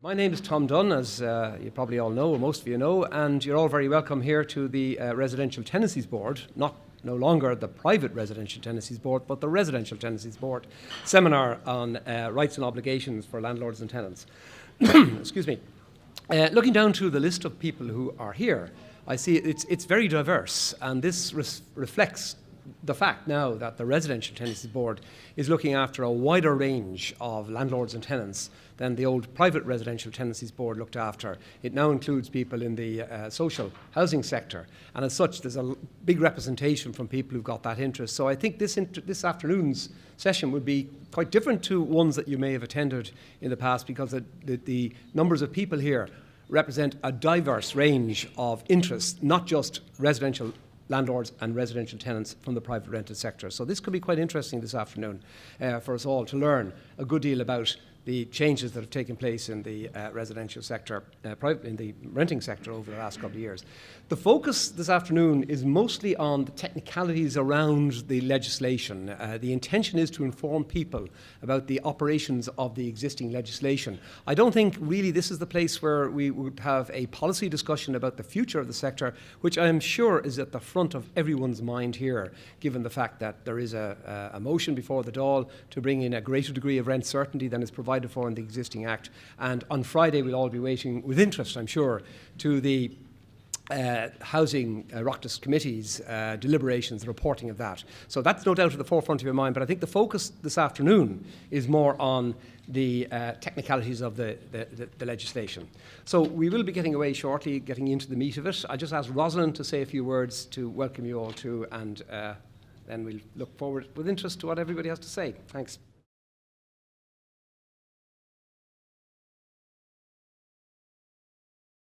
My name is Tom Dunne, as you probably all know, or most of you know, and you're all very welcome here to the Residential Tenancies Board, no longer the Private Residential Tenancies Board, but the Residential Tenancies Board seminar on rights and obligations for landlords and tenants. Excuse me. Looking down through the list of people who are here, I see it's very diverse, and this reflects the fact now that the Residential Tenancies Board is looking after a wider range of landlords and tenants than the old Private Residential Tenancies Board looked after. It now includes people in the social housing sector, and as such there's a big representation from people who've got that interest. So I think this afternoon's session would be quite different to ones that you may have attended in the past, because the numbers of people here represent a diverse range of interests, not just residential landlords and residential tenants from the private rented sector. So this could be quite interesting this afternoon for us all to learn a good deal about the changes that have taken place in the residential sector, in the renting sector over the last couple of years. The focus this afternoon is mostly on the technicalities around the legislation. The intention is to inform people about the operations of the existing legislation. I don't think really this is the place where we would have a policy discussion about the future of the sector, which I am sure is at the front of everyone's mind here, given the fact that there is a motion before the Dáil to bring in a greater degree of rent certainty than is provided for in the existing Act. And on Friday we'll all be waiting with interest, I'm sure, to the Housing Oireachtas Committee's deliberations, the reporting of that. So that's no doubt at the forefront of your mind, but I think the focus this afternoon is more on the technicalities of the legislation. So we will be getting away shortly, getting into the meat of it. I just asked Rosalind to say a few words to welcome you all too, and then we'll look forward with interest to what everybody has to say. Thanks.